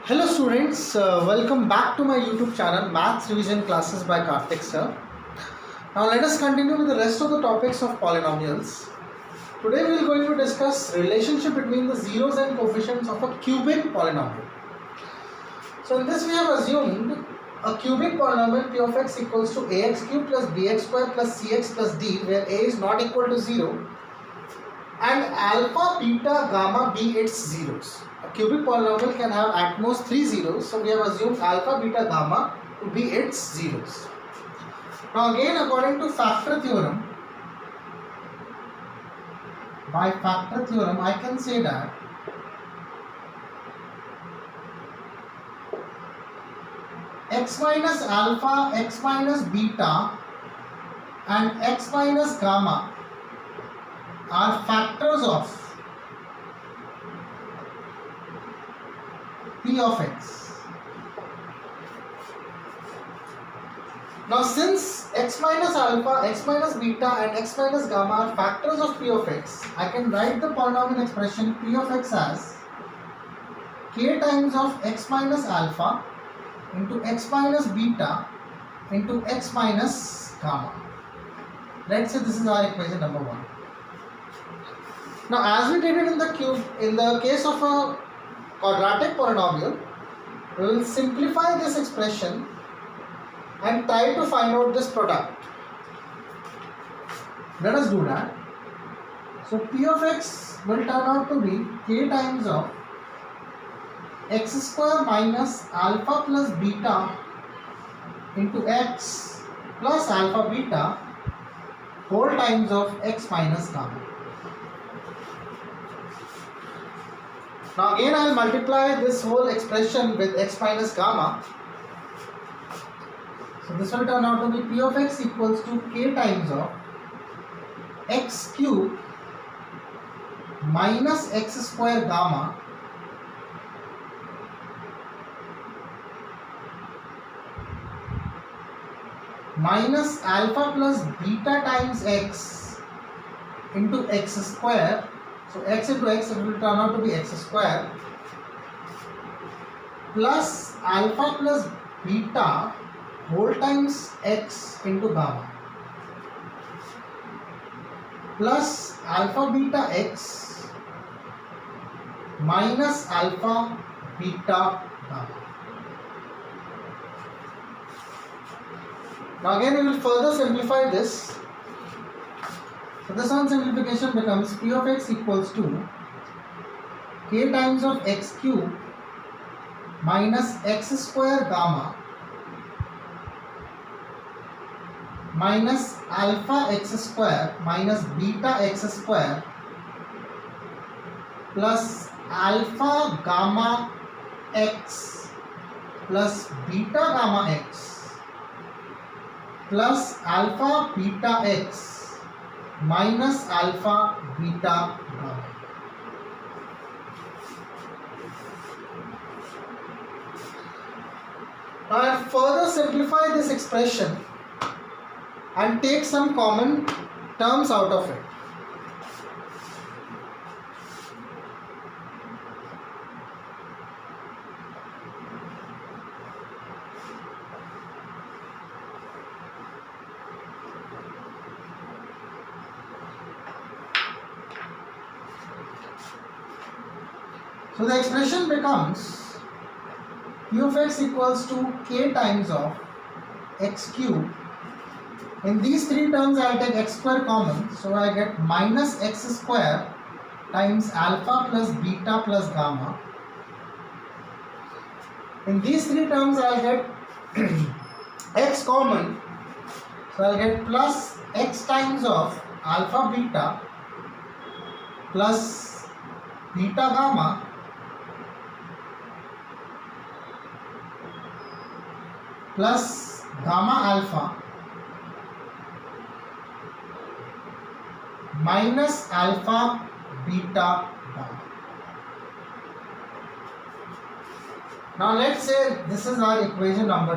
Hello students, welcome back to my YouTube channel Maths Revision Classes by Karthik sir. Now let us continue with the rest of the topics of polynomials. Today we are going to discuss relationship between the zeros and coefficients of a cubic polynomial. So in this we have assumed a cubic polynomial p of x equals to ax cube plus bx square plus cx plus d, where a is not equal to 0 and alpha, beta, gamma be its zeros. A cubic polynomial can have at most 3 zeros, so we have assumed alpha, beta, gamma to be its zeros. Now again, according to factor theorem, by factor theorem I can say that x minus alpha, x minus beta and x minus gamma are factors of p of x. Now since x minus alpha, x minus beta and x minus gamma are factors of p of x, I can write the polynomial expression p of x as k times of x minus alpha into x minus beta into x minus gamma. Let's say this is our equation number 1. Now as we did it in the case of a quadratic polynomial, we will simplify this expression and try to find out this product. Let us do that. So p of x will turn out to be k times of x square minus alpha plus beta into x plus alpha beta whole times of x minus gamma. Now again I will multiply this whole expression with x minus gamma. So this will turn out to be p of x equals to k times of x cube minus x square gamma minus alpha plus beta times x into x square. So x into x, it will turn out to be x square plus alpha plus beta whole times x into gamma plus alpha beta x minus alpha beta gamma. Now again we will further simplify this. So this one simplification becomes p of x equals to k times of x cube minus x square gamma minus alpha x square minus beta x square plus alpha gamma x plus beta gamma x plus alpha beta x minus alpha beta gamma. Now I will further simplify this expression and take some common terms out of it. So the expression becomes p of x equals to k times of x cube. In these three terms I will take x square common, so I get minus x square times alpha plus beta plus gamma. In these three terms I will get x common, so I will get plus x times of alpha beta plus beta gamma plus gamma alpha minus alpha beta gamma. Now let's say this is our equation number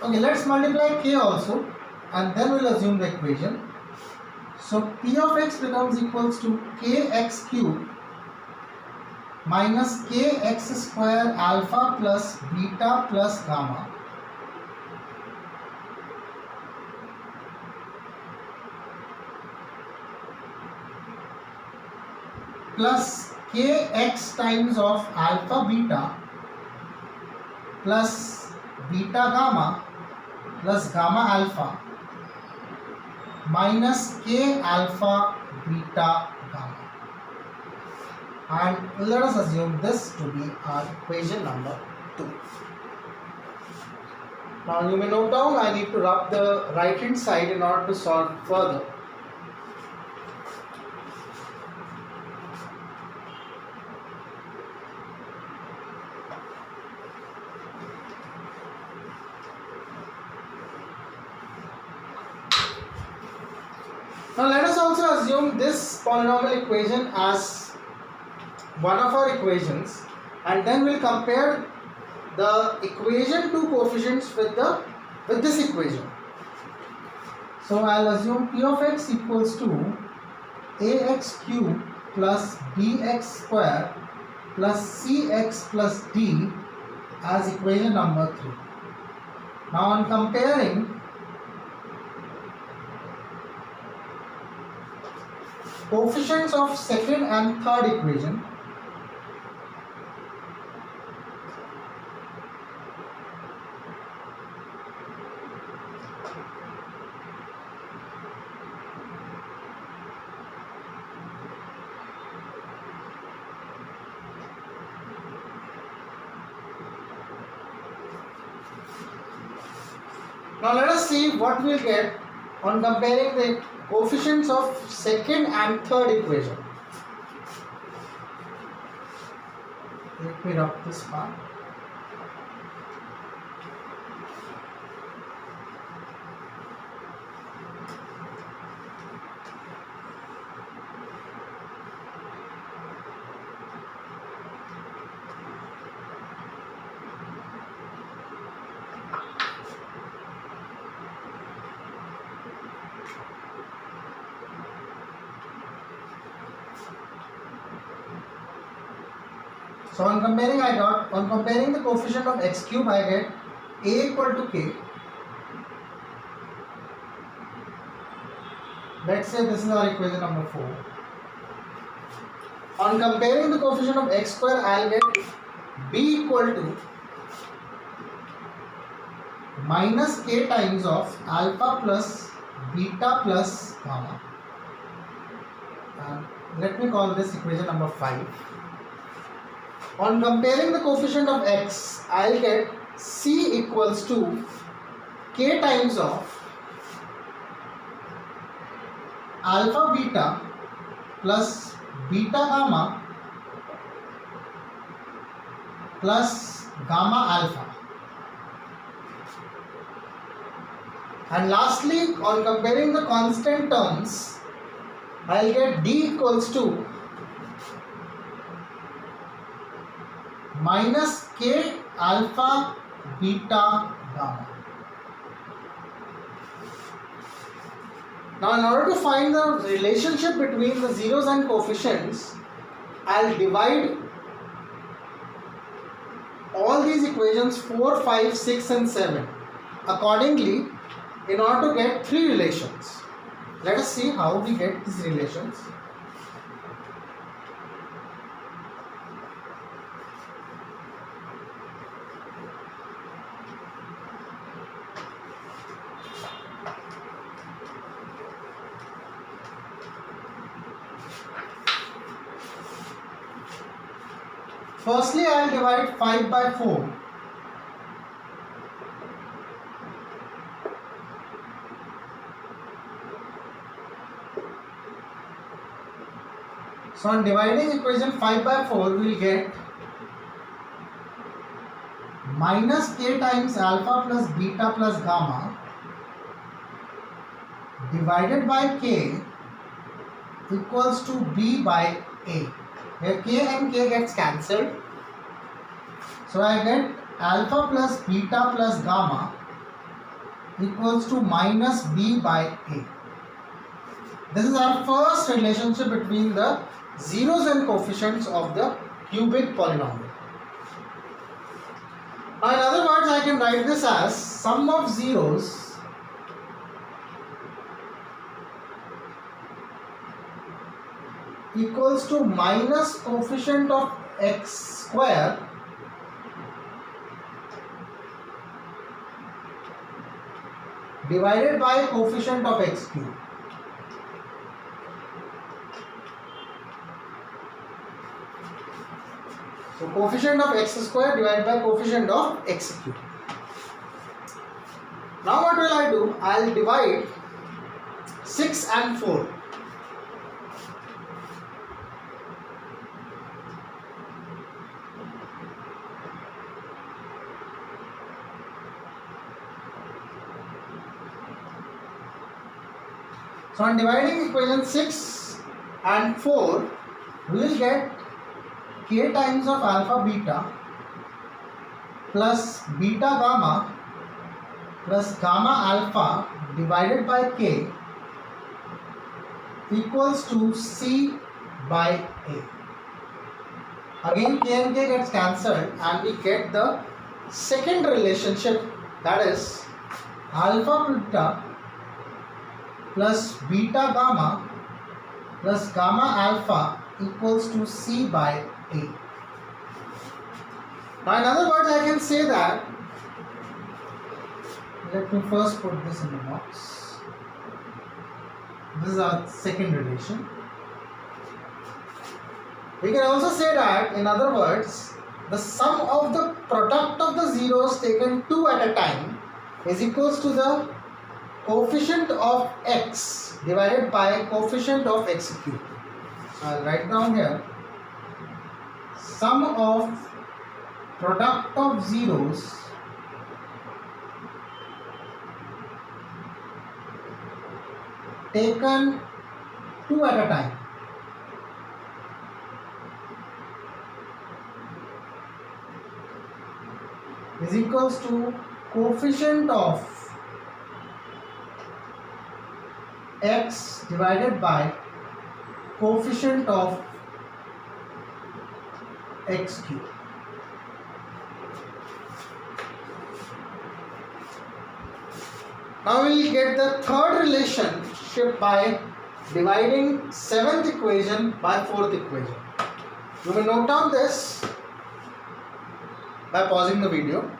2. Okay, let's multiply k also and then we'll assume the equation. So P of x becomes equals to kx cube minus kx square alpha plus beta plus gamma plus kx times of alpha beta plus beta gamma plus gamma alpha minus k alpha beta gamma. And let us assume this to be our equation number 2. Now you may note down, I need to rub the right hand side in order to solve further. Now let us also assume this polynomial equation as one of our equations, and then we'll compare the equation to coefficients with this equation. So I'll assume P of x equals to ax cube plus bx square plus cx plus d as equation number 3. Now on comparing coefficients of second and third equation, now let us see what we'll get on comparing the coefficients of second and third equation. Let me rub this part. So on comparing the coefficient of x cube, I get a equal to k. Let's say this is our equation number 4. On comparing the coefficient of x square, I'll get b equal to minus k times of alpha plus beta plus gamma. And let me call this equation number 5. On comparing the coefficient of x, I'll get c equals to k times of alpha beta plus beta gamma plus gamma alpha. And lastly, on comparing the constant terms, I'll get d equals to minus k alpha beta gamma. Now in order to find the relationship between the zeros and coefficients, I'll divide all these equations 4, 5, 6 and 7 accordingly in order to get 3 relations. Let us see how we get these relations. Firstly, I will divide 5 by 4. So on dividing equation 5 by 4, we will get minus k times alpha plus beta plus gamma divided by k equals to b by a, where k and k gets cancelled. So I get alpha plus beta plus gamma equals to minus b by a. This is our first relationship between the zeros and coefficients of the cubic polynomial. Now in other words, I can write this as sum of zeros equals to minus coefficient of x square divided by coefficient of x cube. So coefficient of x square divided by coefficient of x cube. Now what will I do? I will divide 6 and 4. So on dividing equation 6 and 4, we will get k times of alpha beta plus beta gamma plus gamma alpha divided by k equals to c by a. Again k and k gets cancelled and we get the second relationship, that is alpha beta plus beta gamma plus gamma alpha equals to c by a. Now in other words, I can say that, let me first put this in the box. This is our second relation. We can also say that, in other words, the sum of the product of the zeros taken 2 at a time is equals to the coefficient of x divided by coefficient of x cube. So I will write down here sum of product of zeros taken 2 at a time is equals to coefficient of x divided by coefficient of x cube. Now we will get the third relationship by dividing 7th equation by 4th equation. You may note down this by pausing the video.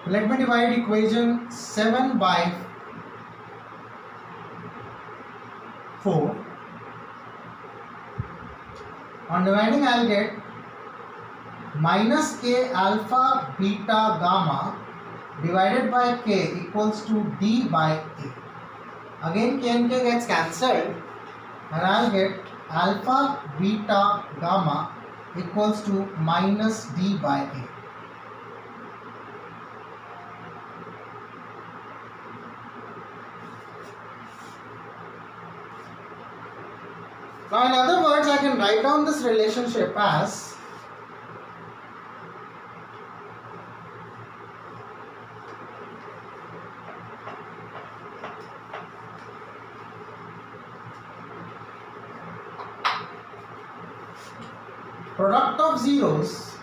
Let me divide equation 7 by 4. On dividing, I will get minus k alpha beta gamma divided by k equals to d by a. Again k and k gets cancelled and I will get alpha beta gamma equals to minus d by a. Now in other words, I can write down this relationship as product of zeros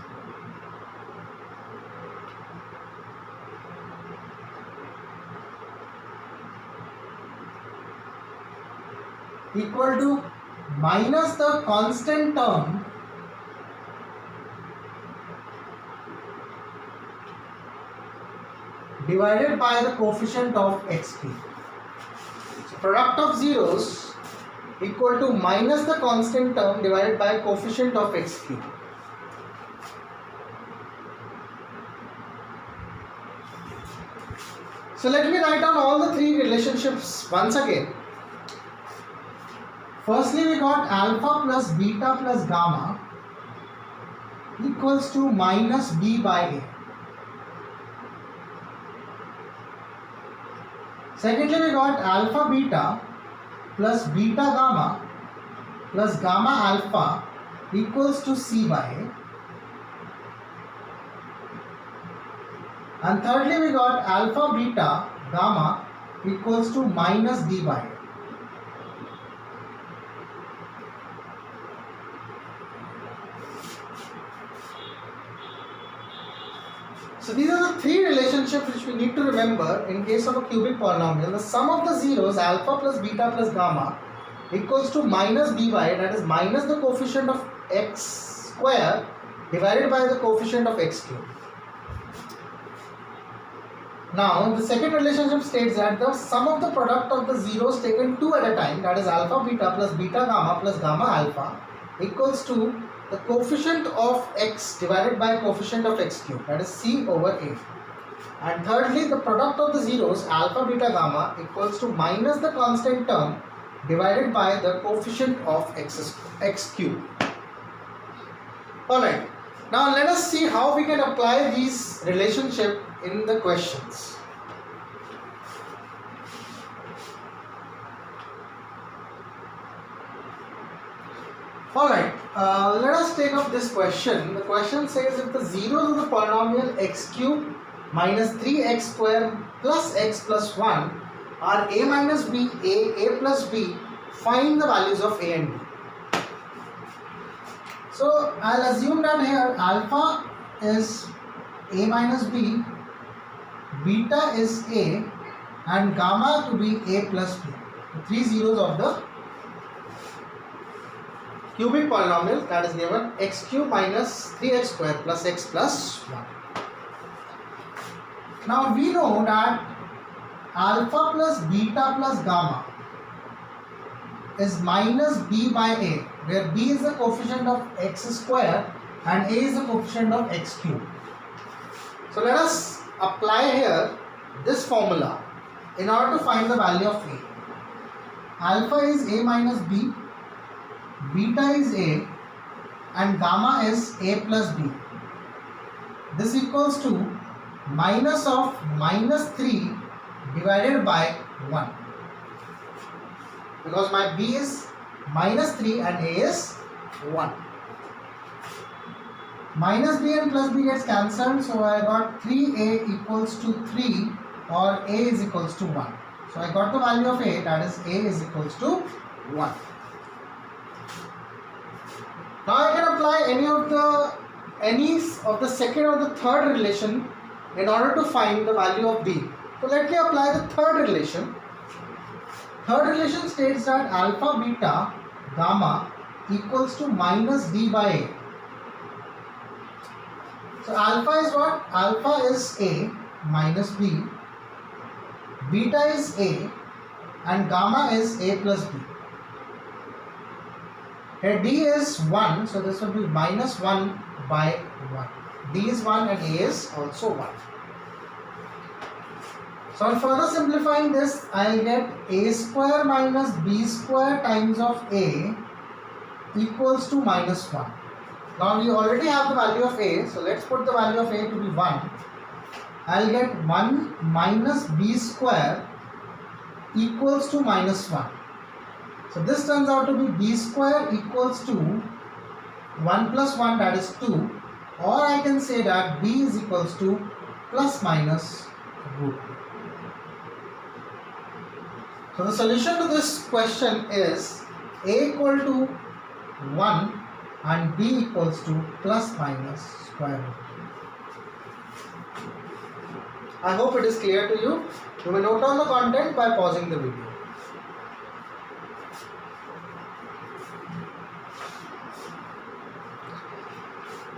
equal to minus the constant term divided by the coefficient of x cube. So product of zeros equal to minus the constant term divided by coefficient of x cube. So let me write down all the three relationships once again. Firstly, we got alpha plus beta plus gamma equals to minus b by a. Secondly, we got alpha beta plus beta gamma plus gamma alpha equals to C by A. And thirdly, we got alpha beta gamma equals to minus D by A. So these are the three relationships which we need to remember in case of a cubic polynomial. The sum of the zeros alpha plus beta plus gamma equals to minus b by a, that is minus the coefficient of x square divided by the coefficient of x cube. Now the second relationship states that the sum of the product of the zeros taken two at a time, that is alpha beta plus beta gamma plus gamma alpha, equals to the coefficient of x divided by coefficient of x cube, that is c over a. And thirdly, the product of the zeros alpha beta gamma equals to minus the constant term divided by the coefficient of x cube. Alright, now let us see how we can apply these relationship in the questions. Alright, let us take up this question. The question says if the zeros of the polynomial x cube minus 3x square plus x plus 1 are a minus b, a plus b, find the values of a and b. So I'll assume that here alpha is a minus b, beta is a, and gamma to be a plus b. The three zeros of the cubic polynomial that is given x cube minus 3x square plus x plus 1. Now we know that alpha plus beta plus gamma is minus b by a, where b is the coefficient of x square and a is the coefficient of x cube. So let us apply here this formula in order to find the value of a. Alpha is a minus b, beta is a, and gamma is a plus b. This equals to minus of minus 3 divided by 1, because my b is minus 3 and a is 1. Minus b and plus b gets cancelled, so I got 3a equals to 3 or a is equals to 1. So I got the value of a, that is a is equals to 1. Now I can apply any of the second or the third relation in order to find the value of b. So let me apply the third relation. Third relation states that alpha beta gamma equals to minus d by a. So alpha is what? Alpha is a minus b, beta is a, and gamma is a plus b. Here d is 1, so this will be minus 1 by 1. D is 1 and a is also 1. So on further simplifying this, I will get a square minus b square times of a equals to minus 1. Now we already have the value of a, so let's put the value of a to be 1. I will get 1 minus b square equals to minus 1. So this turns out to be b square equals to 1 plus 1, that is 2, or I can say that b is equals to plus minus root 2. So the solution to this question is a equal to 1 and b equals to plus minus square root 2. I hope it is clear to you. You may note down the content by pausing the video.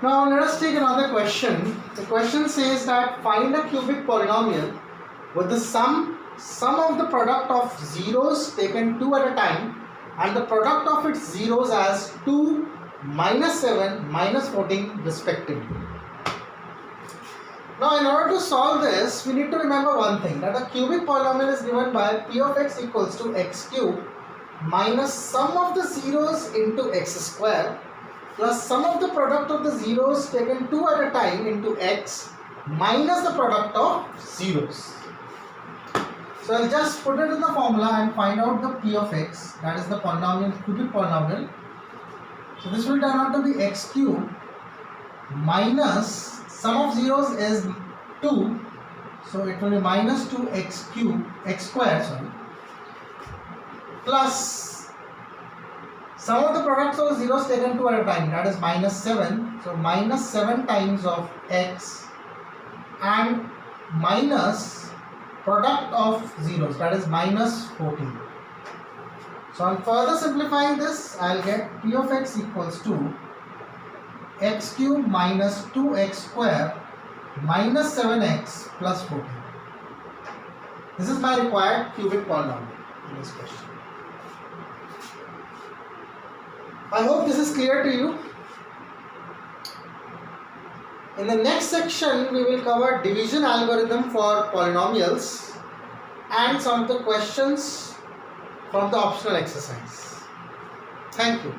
Now let us take another question. The question says that find a cubic polynomial with the sum of the product of zeros taken two at a time and the product of its zeros as 2, minus 7, minus 14 respectively. Now in order to solve this, we need to remember one thing, that a cubic polynomial is given by p of x equals to x cube minus sum of the zeros into x square plus sum of the product of the zeros taken two at a time into x minus the product of zeros. So I'll just put it in the formula and find out the p of x, that is the polynomial, cubic polynomial. So this will turn out to be x cube minus sum of zeros is 2, so it will be minus 2x cube, x square, sorry, plus sum of the products of zeros taken 2 at a time, that is minus 7, so minus 7 times of x and minus product of zeros, that is minus 14. So on further simplifying this, I will get p of x equals to x cube minus 2x square minus 7x plus 14. This is my required cubic polynomial in this question. I hope this is clear to you. In the next section, we will cover division algorithm for polynomials and some of the questions from the optional exercise. Thank you.